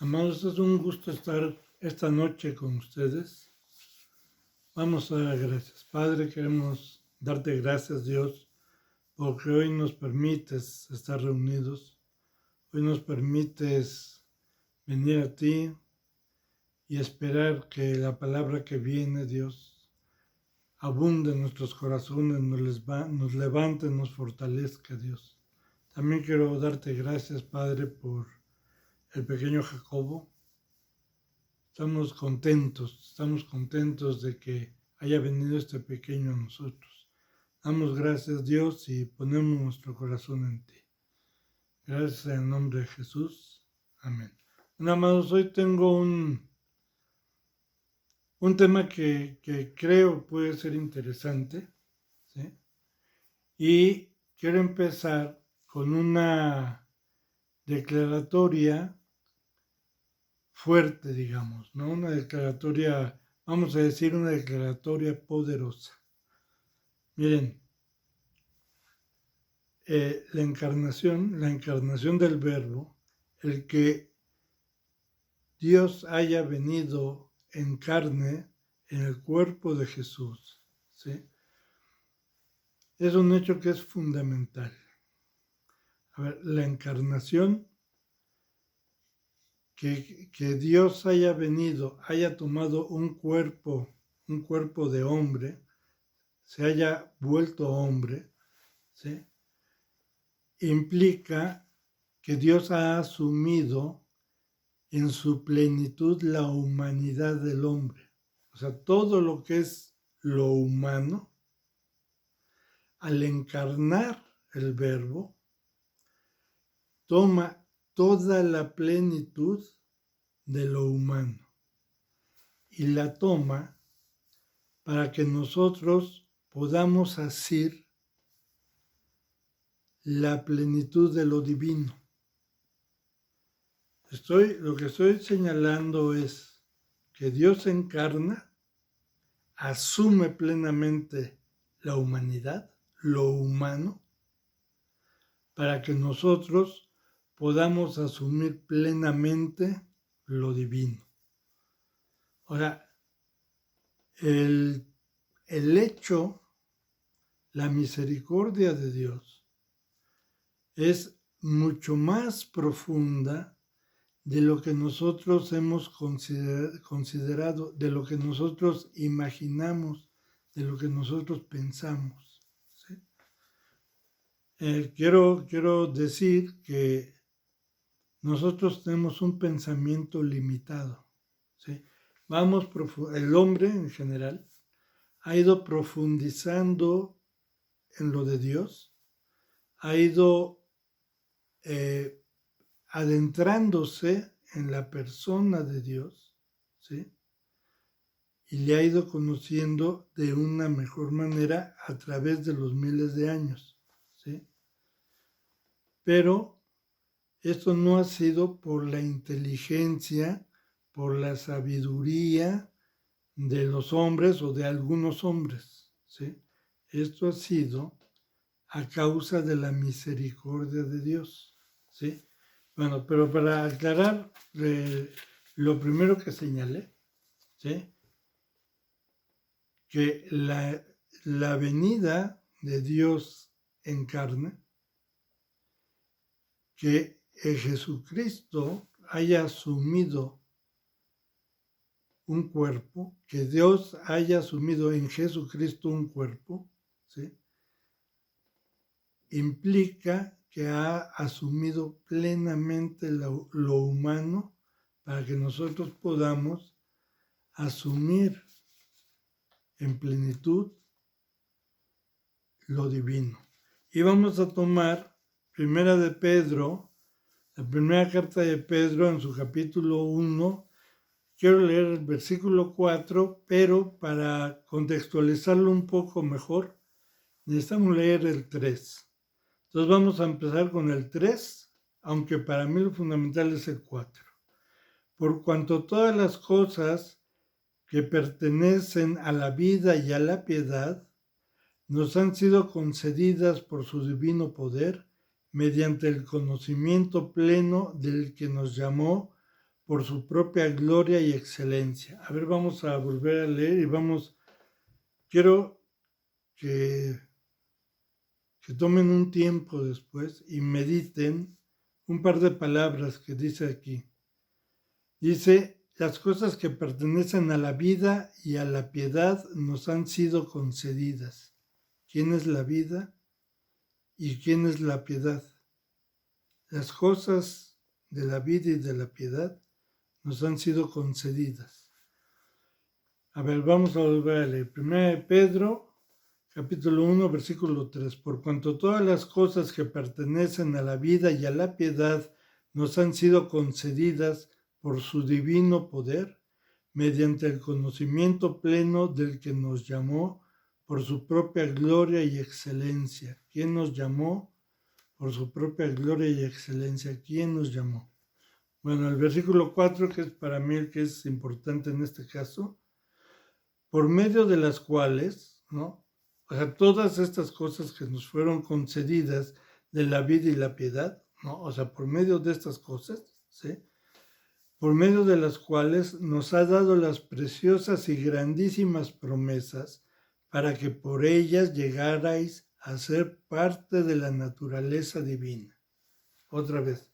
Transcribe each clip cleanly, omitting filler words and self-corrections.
Amados, es un gusto estar esta noche con ustedes. Vamos a dar gracias. Padre, queremos darte gracias, Dios, porque hoy nos permites estar reunidos. Hoy nos permites venir a ti y esperar que la palabra que viene, Dios, abunde en nuestros corazones, nos levante, nos fortalezca, Dios. También quiero darte gracias, Padre, por el pequeño Jacobo. Estamos contentos de que haya venido este pequeño a nosotros. Damos gracias, Dios, y ponemos nuestro corazón en ti. Gracias en el nombre de Jesús. Amén. Bueno, amados, hoy tengo un tema que creo puede ser interesante, ¿sí? Y quiero empezar con una declaratoria fuerte, digamos, ¿no? Una declaratoria, vamos a decir, una declaratoria poderosa. Miren, la encarnación del Verbo, el que Dios haya venido en carne en el cuerpo de Jesús, ¿sí? Es un hecho que es fundamental. A ver, la encarnación, que Dios haya venido, haya tomado un cuerpo de hombre, se haya vuelto hombre, ¿sí? Implica que Dios ha asumido en su plenitud la humanidad del hombre. O sea, todo lo que es lo humano, al encarnar el Verbo, toma toda la plenitud de lo humano y la toma para que nosotros podamos asir la plenitud de lo divino. Lo que estoy señalando es que Dios encarna, asume plenamente la humanidad, lo humano, para que nosotros podamos asumir plenamente lo divino. Ahora, el hecho, la misericordia de Dios es mucho más profunda de lo que nosotros hemos considerado, de lo que nosotros imaginamos, de lo que nosotros pensamos, ¿sí? Quiero decir que nosotros tenemos un pensamiento limitado, ¿sí? El hombre en general ha ido profundizando en lo de Dios, ha ido adentrándose en la persona de Dios, ¿sí? Y le ha ido conociendo de una mejor manera a través de los miles de años, ¿sí? Pero esto no ha sido por la inteligencia, por la sabiduría de los hombres o de algunos hombres, ¿sí? Esto ha sido a causa de la misericordia de Dios, ¿sí? Bueno, pero para aclarar lo primero que señalé, ¿sí? Que la venida de Dios en carne, que Jesucristo haya asumido un cuerpo, que Dios haya asumido en Jesucristo un cuerpo, ¿sí? Implica que ha asumido plenamente lo humano para que nosotros podamos asumir en plenitud lo divino. Y vamos a tomar la primera carta de Pedro en su capítulo 1. Quiero leer el versículo 4, pero para contextualizarlo un poco mejor, necesitamos leer el 3. Entonces vamos a empezar con el 3, aunque para mí lo fundamental es el 4. Por cuanto todas las cosas que pertenecen a la vida y a la piedad nos han sido concedidas por su divino poder mediante el conocimiento pleno del que nos llamó por su propia gloria y excelencia. A ver, vamos a volver a leer y quiero que tomen un tiempo después y mediten un par de palabras que dice aquí. Dice, las cosas que pertenecen a la vida y a la piedad nos han sido concedidas. ¿Quién es la vida y quién es la piedad? Las cosas de la vida y de la piedad nos han sido concedidas. A ver, vamos a volver a leer. 1 Pedro, capítulo 1, versículo 3. Por cuanto todas las cosas que pertenecen a la vida y a la piedad nos han sido concedidas por su divino poder, mediante el conocimiento pleno del que nos llamó por su propia gloria y excelencia. ¿Quién nos llamó? Por su propia gloria y excelencia. ¿Quién nos llamó? Bueno, el versículo 4, que es para mí el que es importante en este caso, por medio de las cuales, ¿no? O sea, todas estas cosas que nos fueron concedidas de la vida y la piedad, ¿no? O sea, por medio de estas cosas, ¿sí? Por medio de las cuales nos ha dado las preciosas y grandísimas promesas para que por ellas llegarais a ser parte de la naturaleza divina. Otra vez,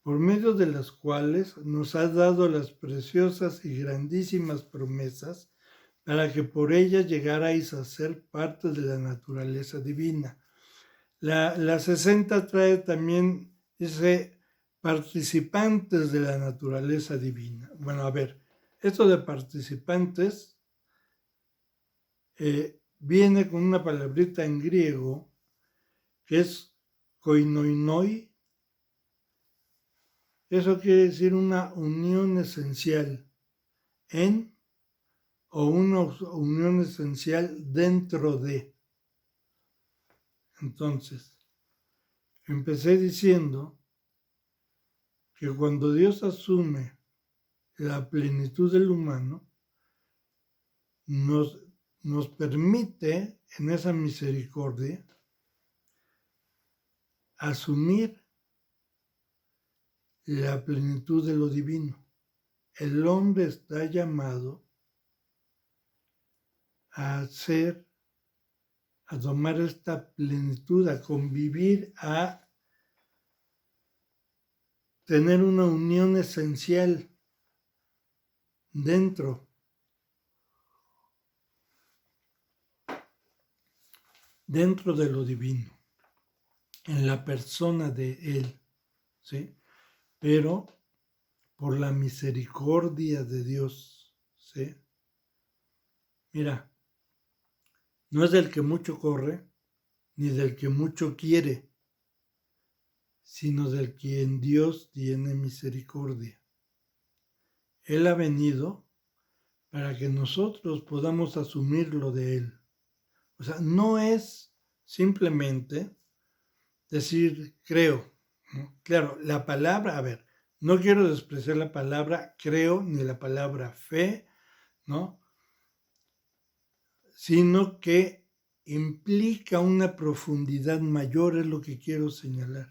por medio de las cuales nos ha dado las preciosas y grandísimas promesas para que por ellas llegarais a ser parte de la naturaleza divina. La 60 trae también, dice, participantes de la naturaleza divina. Bueno, a ver, esto de participantes viene con una palabrita en griego que es koinoinoi. Eso quiere decir una unión esencial en o una unión esencial dentro de. Entonces, empecé diciendo que cuando Dios asume la plenitud del humano, nos permite en esa misericordia asumir la plenitud de lo divino. El hombre está llamado a tomar esta plenitud, a convivir, a tener una unión esencial dentro de lo divino, en la persona de Él, ¿sí? Pero por la misericordia de Dios, ¿sí? Mira, no es del que mucho corre, ni del que mucho quiere, sino del quien Dios tiene misericordia. Él ha venido para que nosotros podamos asumir lo de Él. O sea, no es simplemente decir creo, ¿no? Claro, la palabra, a ver, no quiero despreciar la palabra creo ni la palabra fe, ¿no? Sino que implica una profundidad mayor, es lo que quiero señalar.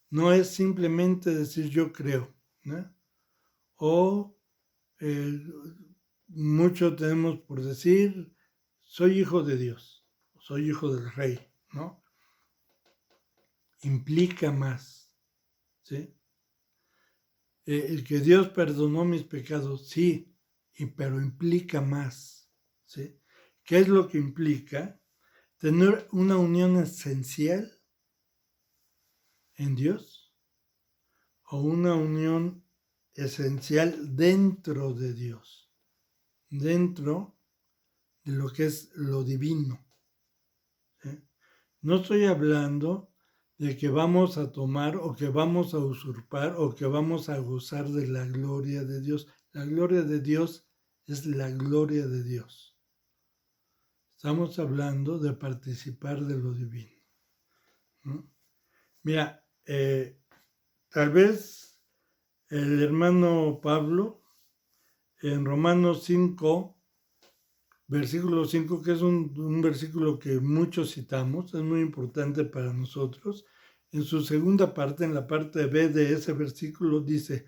No es simplemente decir yo creo, ¿no? O mucho tenemos por decir soy hijo de Dios, soy hijo del Rey, ¿no? Implica más, ¿sí? El que Dios perdonó mis pecados, sí, pero implica más, ¿sí? ¿Qué es lo que implica? Tener una unión esencial en Dios o una unión esencial dentro de Dios, dentro de lo que es lo divino, ¿sí? No estoy hablando de que vamos a tomar o que vamos a usurpar o que vamos a gozar de la gloria de Dios. La gloria de Dios es la gloria de Dios. Estamos hablando de participar de lo divino, ¿no? Mira, tal vez el hermano Pablo en Romanos 5, versículo 5, que es un versículo que muchos citamos, es muy importante para nosotros. En su segunda parte, en la parte B de ese versículo, dice,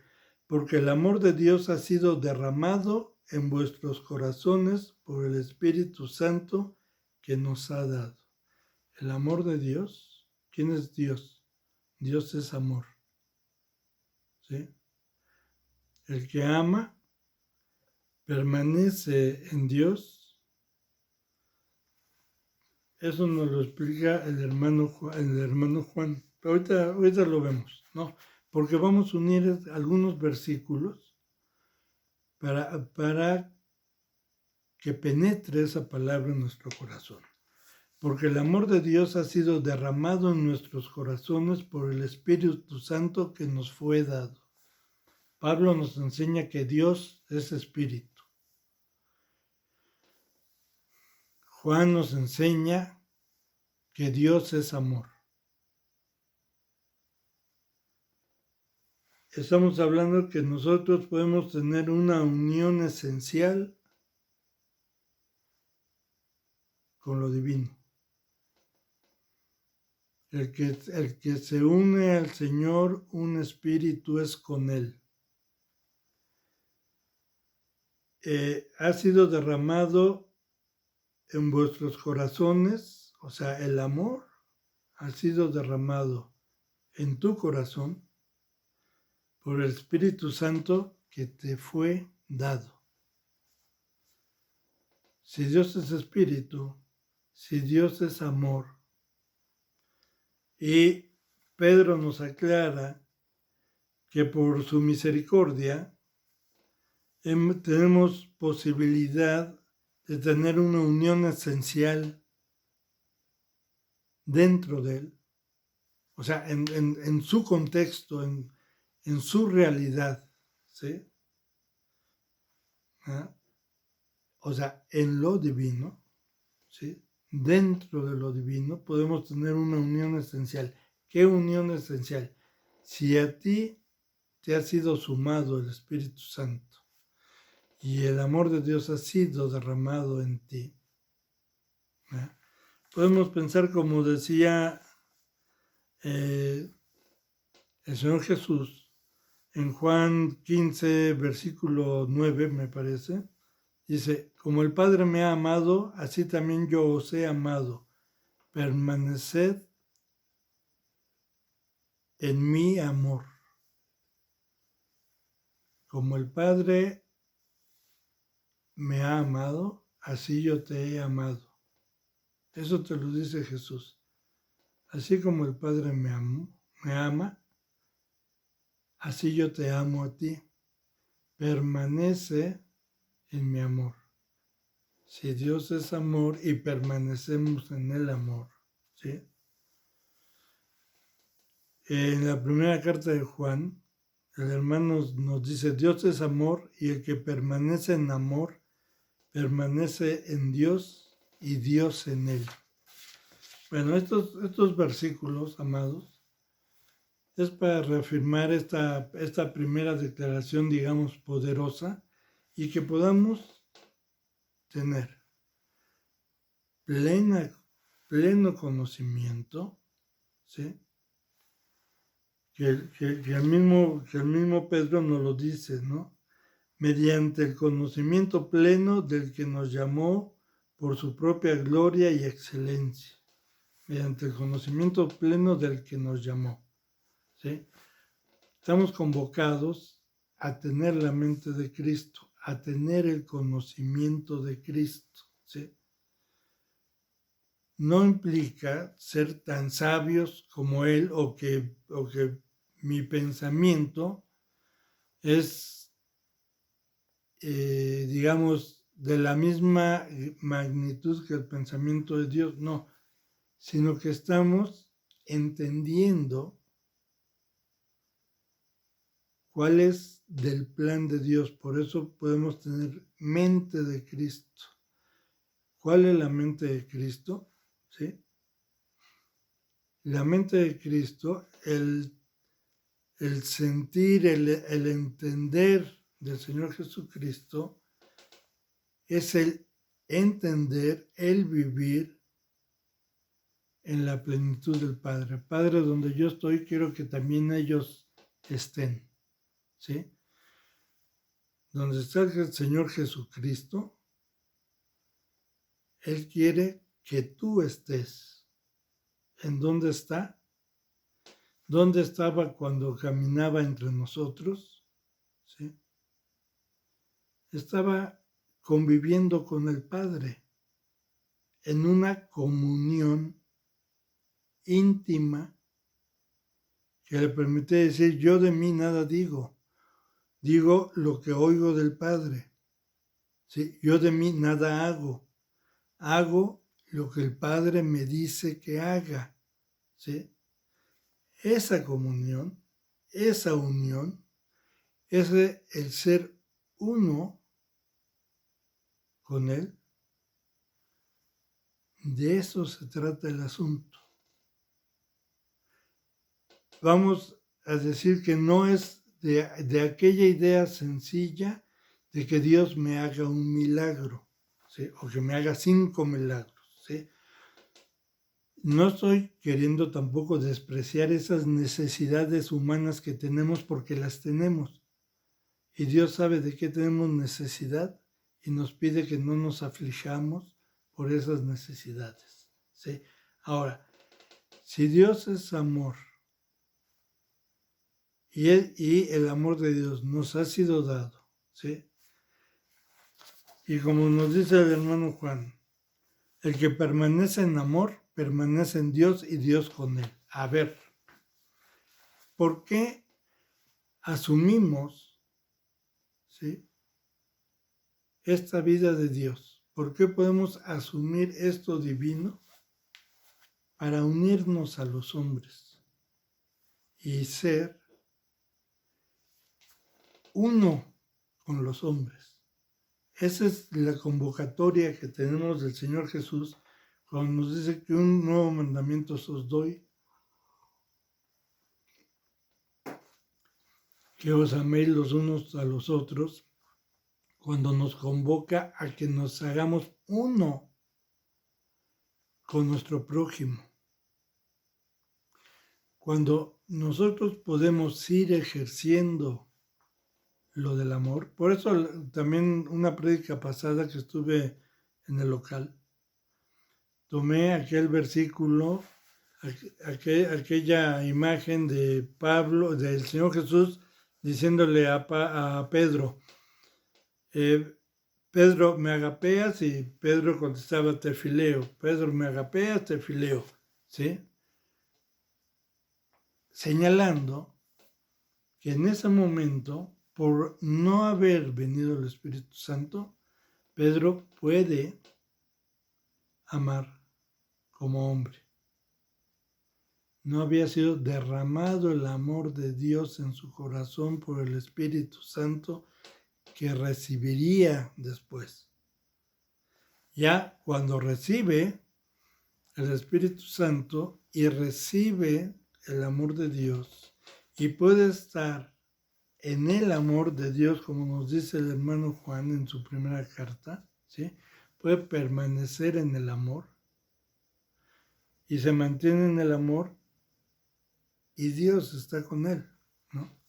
porque el amor de Dios ha sido derramado en vuestros corazones por el Espíritu Santo que nos ha dado. El amor de Dios, ¿quién es Dios? Dios es amor, ¿sí? El que ama permanece en Dios. Eso nos lo explica el hermano Juan. Pero ahorita lo vemos, ¿no? Porque vamos a unir algunos versículos para que penetre esa palabra en nuestro corazón. Porque el amor de Dios ha sido derramado en nuestros corazones por el Espíritu Santo que nos fue dado. Pablo nos enseña que Dios es Espíritu. Juan nos enseña que Dios es amor. Estamos hablando que nosotros podemos tener una unión esencial con lo divino. El que se une al Señor, un espíritu es con Él. Ha sido derramado en vuestros corazones, o sea, el amor ha sido derramado en tu corazón por el Espíritu Santo que te fue dado. Si Dios es espíritu, si Dios es amor, y Pedro nos aclara que por su misericordia tenemos posibilidad de tener una unión esencial dentro de Él, o sea, en su contexto, en su realidad, ¿sí? ¿Ah? O sea, en lo divino, ¿sí? Dentro de lo divino podemos tener una unión esencial. ¿Qué unión esencial? Si a ti te ha sido sumado el Espíritu Santo y el amor de Dios ha sido derramado en ti, ¿eh? Podemos pensar, como decía el Señor Jesús en Juan 15, versículo 9, me parece, dice, como el Padre me ha amado, así también yo os he amado. Permaneced en mi amor. Como el Padre me ha amado, así yo te he amado. Eso te lo dice Jesús. Así como el Padre me ama, así yo te amo a ti. Permanece en mi amor. Si Dios es amor y permanecemos en el amor, ¿sí? En la primera carta de Juan, el hermano nos dice, Dios es amor y el que permanece en amor, permanece en Dios y Dios en él. Bueno, estos versículos, amados, es para reafirmar esta primera declaración, digamos, poderosa, y que podamos tener pleno conocimiento, ¿sí? Que el mismo Pedro nos lo dice, ¿no? Mediante el conocimiento pleno del que nos llamó por su propia gloria y excelencia. Mediante el conocimiento pleno del que nos llamó, ¿sí? Estamos convocados a tener la mente de Cristo, a tener el conocimiento de Cristo, ¿sí? No implica ser tan sabios como Él o que mi pensamiento es, digamos, de la misma magnitud que el pensamiento de Dios, no, sino que estamos entendiendo cuál es del plan de Dios. Por eso podemos tener mente de Cristo. ¿Cuál es la mente de Cristo? ¿Sí? La mente de Cristo, el sentir, el entender del Señor Jesucristo, es el entender, el vivir en la plenitud del Padre. Padre, donde yo estoy, quiero que también ellos estén, ¿sí? donde está el Señor Jesucristo, Él quiere que tú estés. ¿En dónde está? ¿Dónde estaba cuando caminaba entre nosotros? ¿Sí? Estaba conviviendo con el Padre en una comunión íntima que le permite decir: yo de mí nada digo, digo lo que oigo del Padre. ¿Sí? Yo de mí nada hago, hago lo que el Padre me dice que haga. ¿Sí? Esa comunión, esa unión, es el ser uno con Él. De eso se trata el asunto. Vamos a decir que no es de aquella idea sencilla de que Dios me haga un milagro, ¿sí? O que me haga 5 milagros. ¿Sí? No estoy queriendo tampoco despreciar esas necesidades humanas que tenemos, porque las tenemos. Y Dios sabe de qué tenemos necesidad y nos pide que no nos aflijamos por esas necesidades. ¿Sí? Ahora, si Dios es amor, y el amor de Dios nos ha sido dado, ¿sí? Y como nos dice el hermano Juan, el que permanece en amor, permanece en Dios y Dios con él. A ver, ¿por qué asumimos, ¿sí?, esta vida de Dios? ¿Por qué podemos asumir esto divino para unirnos a los hombres y ser uno con los hombres? Esa es la convocatoria que tenemos del Señor Jesús cuando nos dice que un nuevo mandamiento os doy, que os améis los unos a los otros, cuando nos convoca a que nos hagamos uno con nuestro prójimo. Cuando nosotros podemos ir ejerciendo lo del amor, por eso también una prédica pasada que estuve en el local, tomé aquel versículo, aquella imagen de Pablo, del Señor Jesús, diciéndole a Pedro, Pedro, ¿me agapeas? Y Pedro contestaba, te fileo. Pedro, ¿me agapeas? Te fileo. ¿Sí? Señalando que en ese momento, por no haber venido el Espíritu Santo, Pedro puede amar como hombre. No había sido derramado el amor de Dios en su corazón por el Espíritu Santo que recibiría después. Ya cuando recibe el Espíritu Santo y recibe el amor de Dios y puede estar en el amor de Dios, como nos dice el hermano Juan en su primera carta, ¿sí? Puede permanecer en el amor y se mantiene en el amor y Dios está con él, ¿no?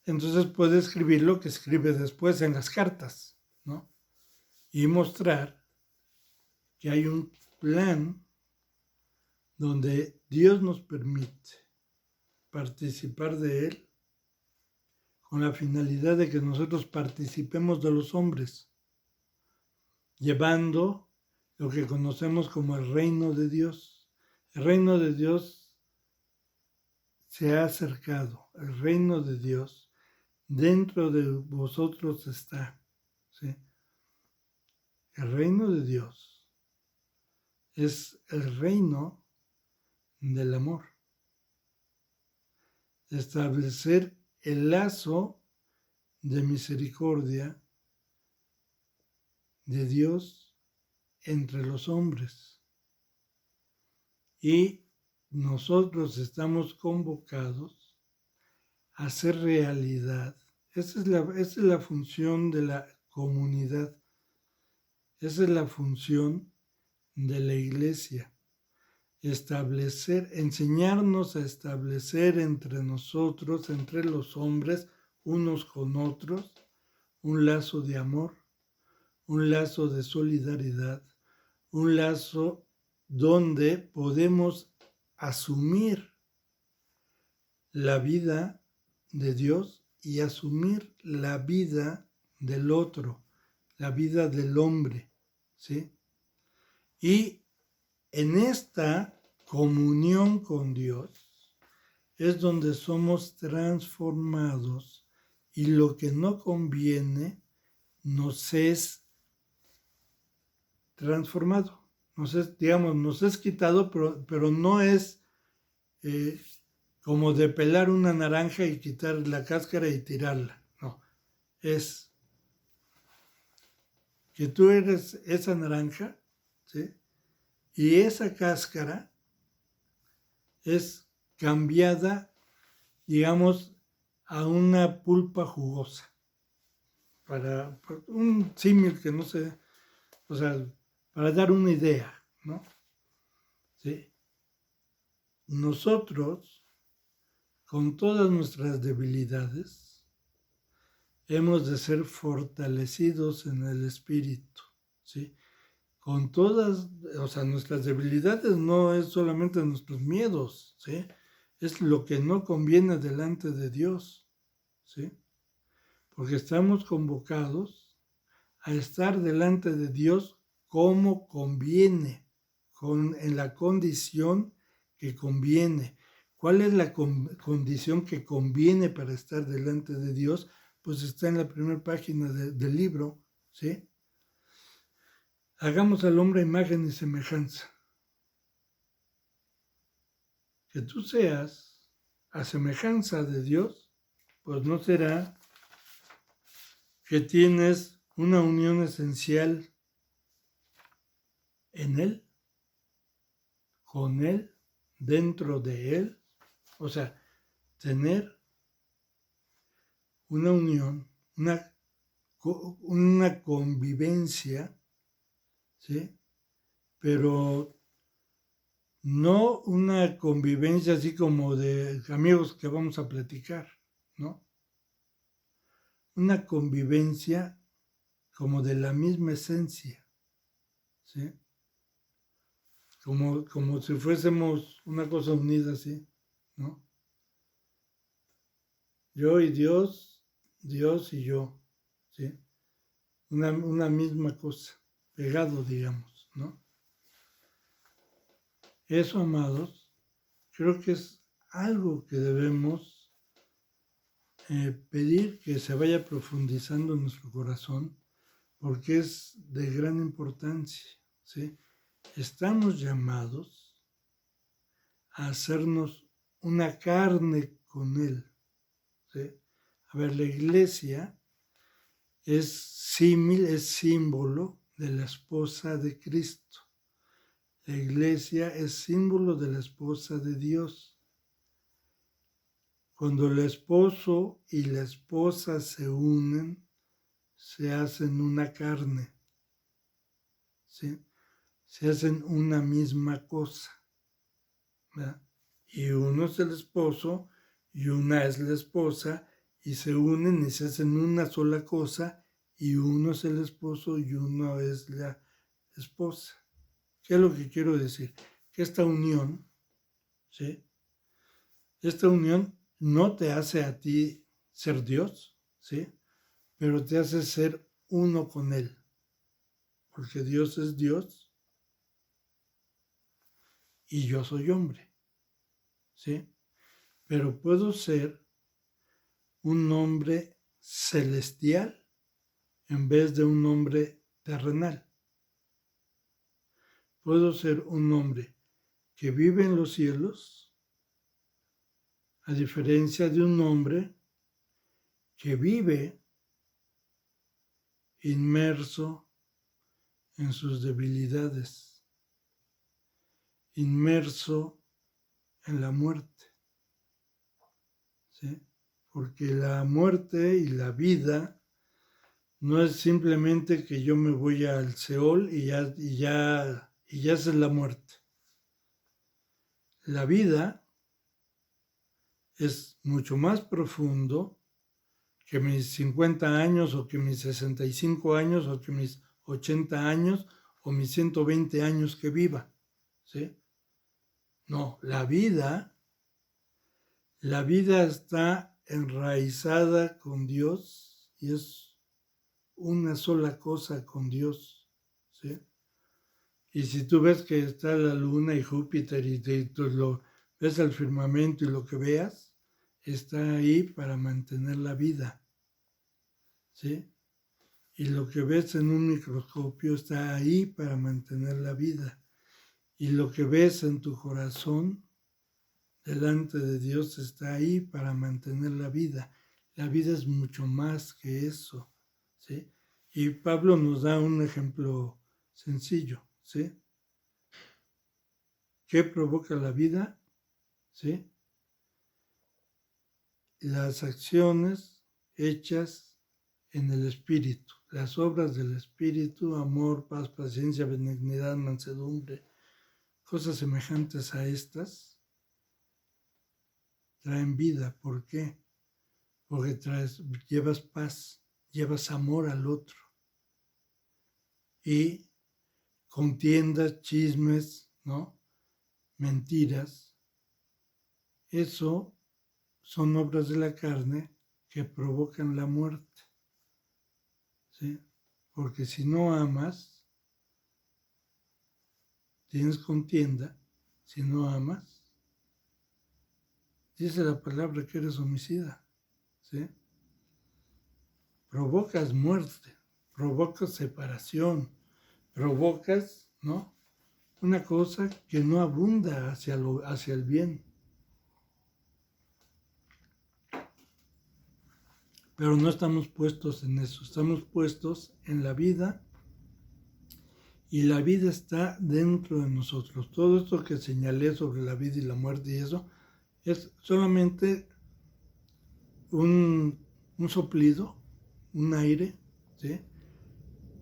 Entonces puede escribir lo que escribe después en las cartas, ¿no? Y mostrar que hay un plan donde Dios nos permite participar de él con la finalidad de que nosotros participemos de los hombres, llevando lo que conocemos como el reino de Dios. El reino de Dios se ha acercado, el reino de Dios dentro de vosotros está, ¿sí? El reino de Dios es el reino del amor. Establecer el lazo de misericordia de Dios entre los hombres. Y nosotros estamos convocados a hacer realidad. Esa es la función de la comunidad. Esa es la función de la iglesia. Enseñarnos a establecer entre nosotros, entre los hombres, unos con otros, un lazo de amor, un lazo de solidaridad, un lazo donde podemos asumir la vida de Dios y asumir la vida del otro, la vida del hombre, ¿sí? Y en esta comunión con Dios es donde somos transformados y lo que no conviene nos es transformado, nos es quitado, pero no es como de pelar una naranja y quitar la cáscara y tirarla, no, es que tú eres esa naranja, ¿sí? Y esa cáscara es cambiada, digamos, a una pulpa jugosa. Para un símil que no sé, o sea, para dar una idea, ¿no? ¿Sí? Nosotros, con todas nuestras debilidades, hemos de ser fortalecidos en el espíritu, ¿sí? Con todas, o sea, nuestras debilidades no es solamente nuestros miedos, ¿sí? Es lo que no conviene delante de Dios, ¿sí? Porque estamos convocados a estar delante de Dios como conviene, en la condición que conviene. ¿Cuál es la condición que conviene para estar delante de Dios? Pues está en la primera página del libro, ¿sí? Hagamos al hombre a imagen y semejanza. Que tú seas a semejanza de Dios, pues no será que tienes una unión esencial en Él, con Él, dentro de Él. O sea, tener una unión, una convivencia, ¿sí? Pero no una convivencia así como de amigos que vamos a platicar, ¿no? Una convivencia como de la misma esencia, ¿sí? Como si fuésemos una cosa unida así, ¿no? Yo y Dios, Dios y yo, ¿sí? Una misma cosa, pegado, digamos, ¿no? Eso, amados, creo que es algo que debemos pedir que se vaya profundizando en nuestro corazón, porque es de gran importancia, ¿sí? Estamos llamados a hacernos una carne con Él, ¿sí? A ver, la iglesia es símbolo de la esposa de Cristo. La iglesia es símbolo de la esposa de Dios. Cuando el esposo y la esposa se unen, se hacen una carne, ¿sí? Se hacen una misma cosa, ¿verdad? Y uno es el esposo y una es la esposa y se unen y se hacen una sola cosa y uno es el esposo y uno es la esposa. ¿Qué es lo que quiero decir? Que esta unión, ¿sí? Esta unión no te hace a ti ser Dios, ¿sí? Pero te hace ser uno con Él. Porque Dios es Dios y yo soy hombre, ¿sí? Pero puedo ser un hombre celestial en vez de un hombre terrenal. Puedo ser un hombre que vive en los cielos, a diferencia de un hombre que vive inmerso en sus debilidades, inmerso en la muerte, ¿sí? Porque la muerte y la vida no es simplemente que yo me voy al Seol y ya es la muerte. La vida es mucho más profundo que mis 50 años o que mis 65 años o que mis 80 años o mis 120 años que viva, ¿sí? No, la vida está enraizada con Dios y es una sola cosa con Dios, ¿sí? Y si tú ves que está la luna y Júpiter y tú lo ves al firmamento y lo que veas, está ahí para mantener la vida, ¿sí? Y lo que ves en un microscopio está ahí para mantener la vida. Y lo que ves en tu corazón delante de Dios está ahí para mantener la vida. La vida es mucho más que eso, ¿sí? Y Pablo nos da un ejemplo sencillo, ¿sí? ¿Qué provoca la vida? ¿Sí? Las acciones hechas en el Espíritu, las obras del Espíritu, amor, paz, paciencia, benignidad, mansedumbre, cosas semejantes a estas, traen vida. ¿Por qué? Porque llevas paz, llevas amor al otro. Y contiendas, chismes, ¿no? Mentiras. Eso son obras de la carne que provocan la muerte, ¿sí? Porque si no amas, tienes contienda, si no amas, dice la palabra que eres homicida, ¿sí? Provocas muerte, provocas separación, provocas, ¿no? Una cosa que no abunda hacia el bien. Pero no estamos puestos en eso, estamos puestos en la vida y la vida está dentro de nosotros. Todo esto que señalé sobre la vida y la muerte y eso es solamente un soplido, un aire, ¿sí?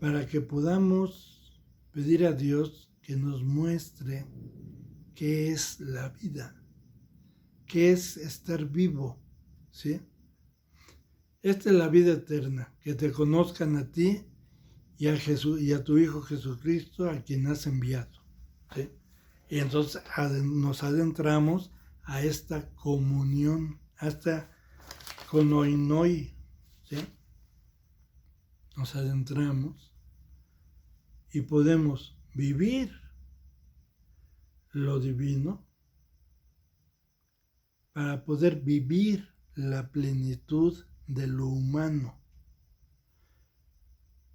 Para que podamos pedir a Dios que nos muestre qué es la vida, qué es estar vivo, ¿sí? Esta es la vida eterna, que te conozcan a ti y a Jesús y a tu Hijo Jesucristo, a quien has enviado, ¿sí? Y entonces nos adentramos a esta comunión, a esta koinonia, ¿sí? Nos adentramos y podemos vivir lo divino para poder vivir la plenitud de lo humano.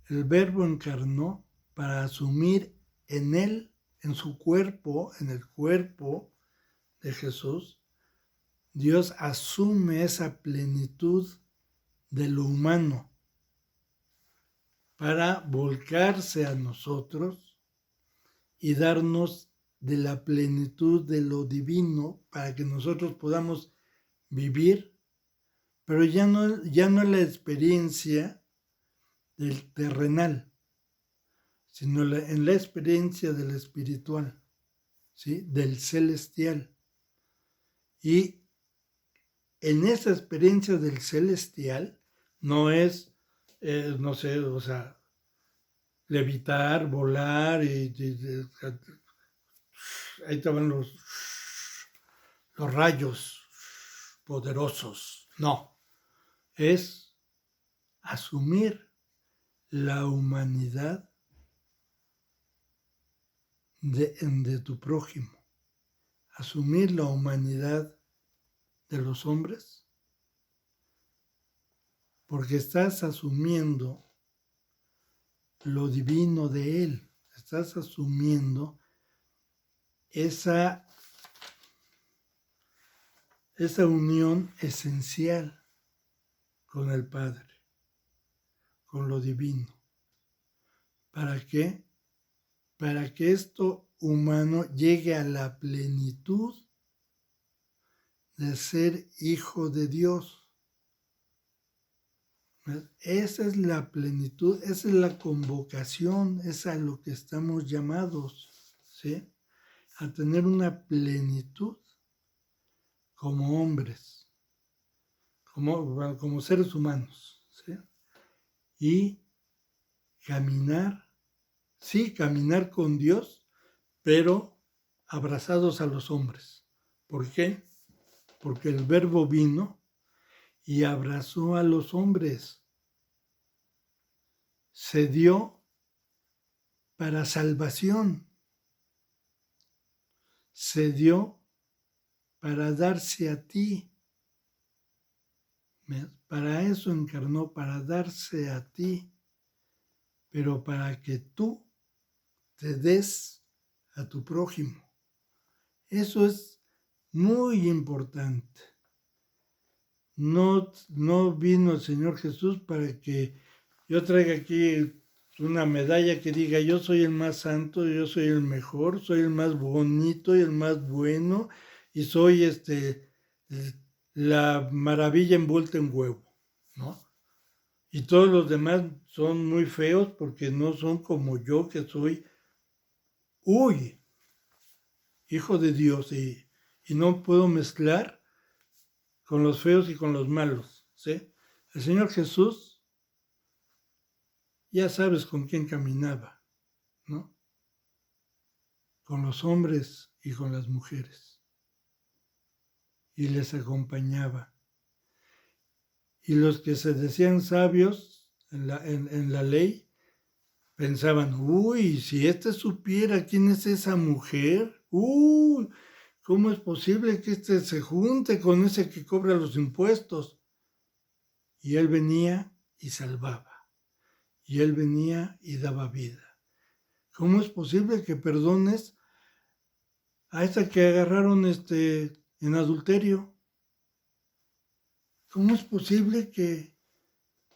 El Verbo encarnó para asumir en él, en su cuerpo, en el cuerpo de Jesús. Dios asume esa plenitud de lo humano para volcarse a nosotros y darnos de la plenitud de lo divino para que nosotros podamos vivir, pero ya no la experiencia del terrenal, sino en la experiencia del espiritual, ¿sí? Del celestial. Y en esa experiencia del celestial no es, no sé, o sea, levitar, volar, y ahí estaban los rayos poderosos. No, es asumir la humanidad de tu prójimo, asumir la humanidad de los hombres, porque estás asumiendo lo divino de él, estás asumiendo esa unión esencial con el Padre, con lo divino. ¿Para qué? Para que esto humano llegue a la plenitud de ser hijo de Dios. Esa es la plenitud, esa es la convocación, es a lo que estamos llamados, ¿sí? A tener una plenitud como hombres, como seres humanos, ¿sí? Y caminar con Dios, pero abrazados a los hombres. ¿Por qué? Porque el Verbo vino y abrazó a los hombres. Se dio para salvación. Se dio para darse a ti. Para eso encarnó, para darse a ti, pero para que tú te des a tu prójimo. Eso es muy importante. No vino el Señor Jesús para que yo traiga aquí una medalla que diga yo soy el más santo, yo soy el mejor, soy el más bonito y el más bueno y soy la maravilla envuelta en huevo, ¿no? Y todos los demás son muy feos porque no son como yo que soy, hijo de Dios y no puedo mezclar con los feos y con los malos, ¿sí? El Señor Jesús, ya sabes con quién caminaba, ¿no? Con los hombres y con las mujeres. Y les acompañaba. Y los que se decían sabios en la ley, pensaban, si supiera quién es esa mujer, ¿cómo es posible que se junte con ese que cobra los impuestos? Y él venía y salvaba. Y él venía y daba vida. ¿Cómo es posible que perdones a esa que agarraron en adulterio? ¿Cómo es posible que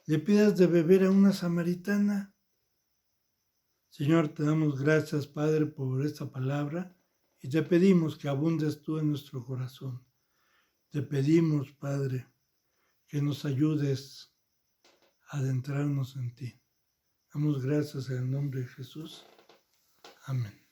le pidas de beber a una samaritana? Señor, te damos gracias, Padre, por esta palabra y te pedimos que abundes tú en nuestro corazón. Te pedimos, Padre, que nos ayudes a adentrarnos en ti. Damos gracias en el nombre de Jesús. Amén.